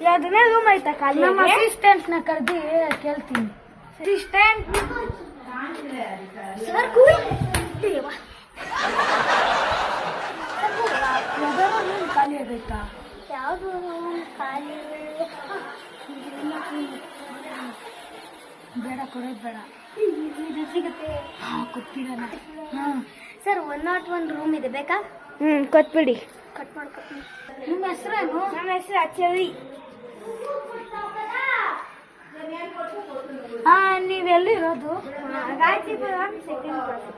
ಯಾವ್ದನೇ room ಆಯ್ತಾ ಖಾಲಿ? ನಮ್ಮ ಅಸಿಸ್ಟೆಂಟ್ ನ ಕರ್ದಿ ಕೇಳ್ತೀನಿ. ಅಸಿಸ್ಟೆಂಟ್ ಸರ್ ರೂಮ್ ಖಾಲಿ ಆಗೈತಾ? ಯಾವುದು ರೂಮ್ ಖಾಲಿ? ಬೇಡ, ಕೊಡೋದು ಬೇಡ. ಸಿಗುತ್ತೆ. ಕೊಟ್ಬಿಡೋಣ. ಸರ್ 101 ರೂಮ್ ಇದೆ, ಬೇಕಾ? ಕೊಟ್ಬಿಡಿ. ಕಟ್ ಮಾಡ್ಕೊತೀನಿ. ನಿಮ್ಮ ಹೆಸರೇನು? ನಮ್ಮ ಹೆಸರು ಅಚ್ಚರಿ. ನೀವೆಲ್ಲಿರೋದು? ಗಾಯತ್ರಿಪುರ ಸೆಕೆಂಡ್ ಕ್ಲಾಸ್.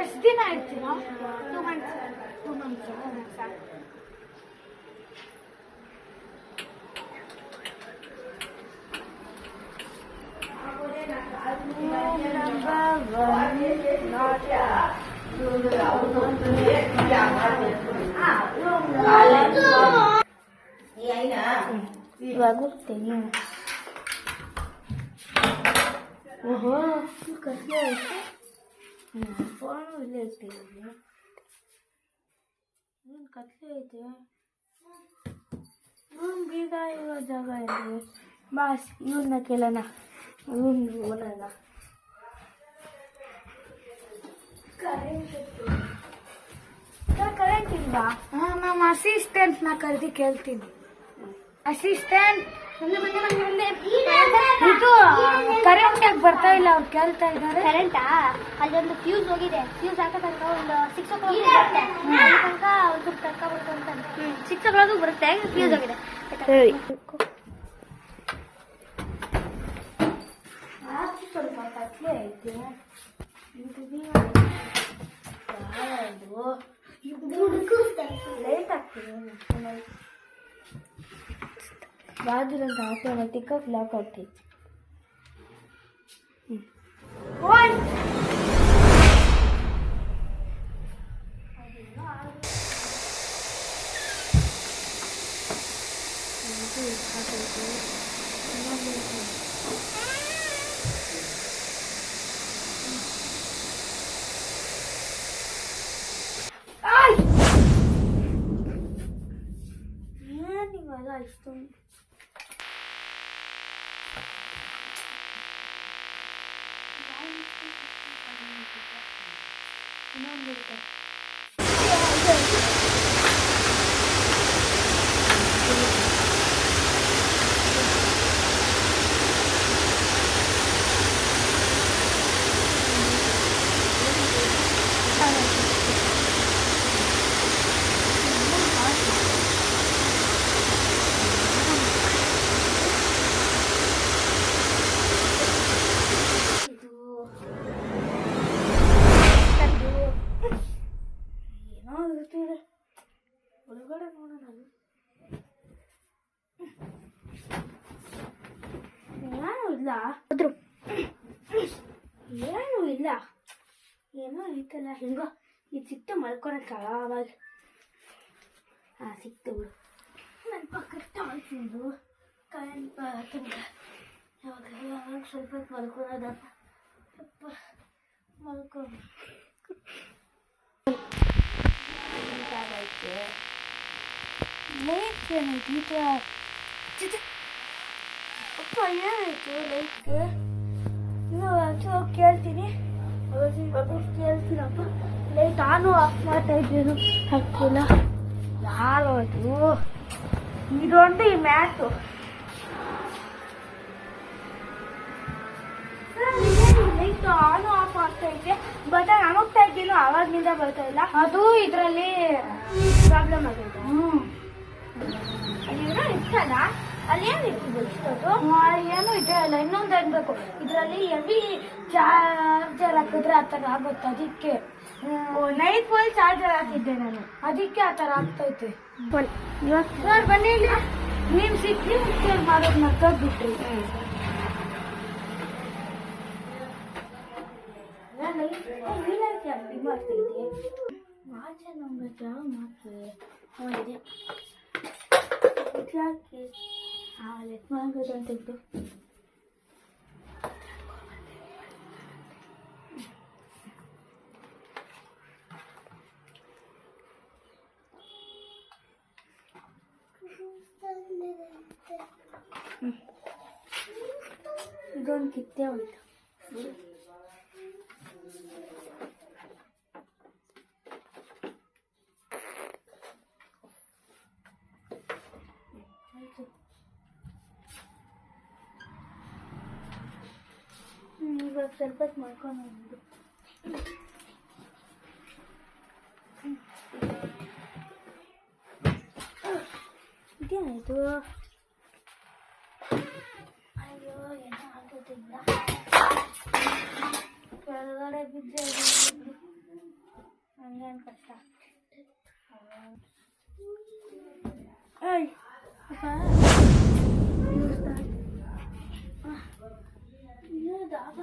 ಎಷ್ಟು ದಿನ ಇರ್ತೀರಾ? 2 ಮಂತ್ಸ್. 2 ಮಂತ್ಸ್ ಸಾಕು. ಇವಾಗ ಹೋಗ್ತೀನಿ. ಓಹೋ, ಕತ್ಲೆ ಆಯ್ತು. ಫೋನು ಇಲ್ಲೇ ಇರ್ತೀವಿ. ಏನು ಕತ್ಲೆ ಐತೆ? ರೂಮ್ ಬೀಗ ಇರೋ ಜಾಗ ಇದೆ. ಬಾಸ್ ಇವನ್ನ ಕೇಳೋಣ. ರೂಮ್ ಓನಲ್ಲ. ಕರೆಂಟ್ ಇಲ್ವಾ? ನಮ್ಮ ಅಸಿಸ್ಟೆಂಟ್ ನ ಕರೆದಿ ಕೇಳ್ತೀನಿ. ಅಸಿಸ್ಟೆಂಟ್, ಇದು ಕರೆಂಟ್ ಯಾಕೆ ಬರ್ತಾ ಇಲ್ಲ? ಅವ್ರು ಕೇಳ್ತಾ ಇದ್ದಾರೆ. ಕರೆಂಟಾ? ಅಲ್ಲೊಂದು ಫ್ಯೂಸ್ ಹೋಗಿದೆ. ಫ್ಯೂಸ್ ಹಾಕತನಕ ಒಂದು 6 o'clock ಬರುತ್ತೆ. ತನಕ ಒಂದು ತನಕ ಬರುತ್ತೆ ಅಂತ. 6 o'clock ಬರುತ್ತೆ. ಫ್ಯೂಸ್ ಹೋಗಿದೆ. ಸರಿ. ಸ್ವಲ್ಪ ಕತ್ಲೆ ಐತೆ. ಲೈಟ್ ಆಗ್ತದೆ. ಬಾಜುರಂತ ಆಟೋಮೆಟಿಕ್ ಲಾಕ್ ಆಗ್ತೈತಿ. ಏನಿವಲ್ಲ ಇಷ್ಟೊಂದು? ಒಳಗಡೆ ನೋಡೋಣ. ಏನೂ ಇಲ್ಲ. ಏನೂ ಇಲ್ಲ. ಏನೋ ಐತಲ್ಲ. ಹೆಂಗೋ ಇದು ಸಿಕ್ತು ಮಲ್ಕೊಳಕ್ಕ. ಆವಾಗ ಸಿಕ್ತು ಬಿಡು. ನನ್ನ ಪಕ್ಕದ ಆಯ್ತು. ಕರೆಂಟ್ ಯಾವಾಗ ಸ್ವಲ್ಪ ಮಲ್ಕೊಳೋದಪ್ಪ. ಸ್ವಲ್ಪ ಮಲ್ಕೊ. ಲೈಟ್ ಏನೈತಿ? ಈ ಥರ ಅಪ್ಪ ಏನಾಯ್ತು ಲೈಟ್ಗೆ? ಇನ್ನೂ ಕೇಳ್ತೀನಿ. ಕೇಳ್ತೀನಪ್ಪ. ಲೈಟ್ ಆನು ಆಫ್ ಮಾಡ್ತಾ ಇದ್ದೇನು ಹಾಕ್ತಿಲ್ಲ. ಯಾರೋದು ಇದೊಂದು ಈ ಮ್ಯಾಟು. ಲೈಟ್ ಆನು ಆಫ್ ಆಗ್ತಾ ಇದೆ. ಬಟನ್ ಅಮೋಗ್ತಾ ಇದ್ದೀನೋ ಆವಾಗಿನಿಂದ ಬರ್ತಾ ಇಲ್ಲ. ಅದು ಇದರಲ್ಲಿ ಪ್ರಾಬ್ಲಮ್ ಆಗೈತೆ. ಅದೇನೋ ಇರ್ತಲ್ಲ, ಅಲ್ಲಿ ಏನಿತ್ತು ಇಷ್ಟೊತ್ತು? ಏನೂ ಇದೆ ಅಲ್ಲ. ಇನ್ನೊಂದು ಅನ್ಬೇಕು, ಇದರಲ್ಲಿ ಹೆವಿ ಚಾರ್ಜರ್ ಹಾಕಿದ್ರೆ ಆ ಥರ ಆಗುತ್ತೆ. ಅದಕ್ಕೆ ನೈಟ್ ಫುಲ್ ಚಾರ್ಜರ್ ಹಾಕಿದ್ದೆ ನಾನು, ಅದಕ್ಕೆ ಆ ಥರ ಆಗ್ತೈತೆ. ಸರ್ ಬನ್ನಿ, ನೀವು ಸಿಕ್ಕಿ ಮುಚ್ಚರ್ ಮಾಡೋದು ಮರ್ತೋಗ್ಬಿಟ್ರಿ. ಮಾಡ್ತಿದ್ದೆ ಮಾಚೆ ನಂಬಕ್ಕೆ ಯಾವ ಮಾಡ್ತೀವಿ ಇದೆ ಹಾಕಿ ಲೆಟ್ ಮಾಡ್ಬೋದು ಅಂತಿದ್ದು. ಇದೊಂದು ಕಿತ್ತೆ ಹೋಯ್ತು. ಇವಾಗ ಸ್ವಲ್ಪ ಮಾಡ್ಕೊಂಡು ಹೋಗ್ಬೋದು. ಇದೇನಾಯ್ತು? ಅಯ್ಯೋ ಏನೋ ಆಗೋದಿಲ್ಲ, ಕೆಳಗಡೆ ಬಿದ್ದೆ ಹಂಗೇನು ಕಷ್ಟ. ದಾಬ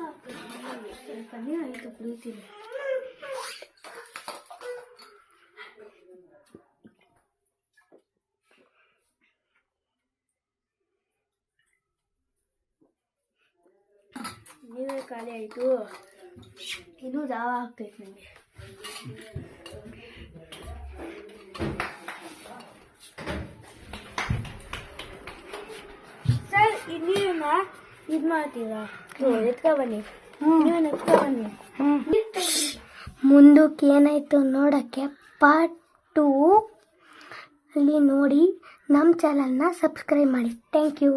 ಸ್ವಲ್ಪ ನೀರಾಯಿತು ಕುಡಿತೀನಿ. ನೀವೇ ಖಾಲಿ ಆಯಿತು, ಇನ್ನೂ ದಾವ ಆಗ್ತೈತೆ ನನಗೆ. ಸರ್ ನೀವನ್ನ ಇದು ಮಾಡ್ತೀರಾ? ಎತ್ಕೊ ಬನ್ನಿ, ನೀವೇನು ಎತ್ಕೊ ಬನ್ನಿ. ಮುಂದಕ್ಕೆ ಏನಾಯಿತು ನೋಡೋಕ್ಕೆ ಪಾರ್ಟ್ 2 ಅಲ್ಲಿ ನೋಡಿ. ನಮ್ಮ ಚಾನಲ್ನ ಸಬ್ಸ್ಕ್ರೈಬ್ ಮಾಡಿ. Thank you.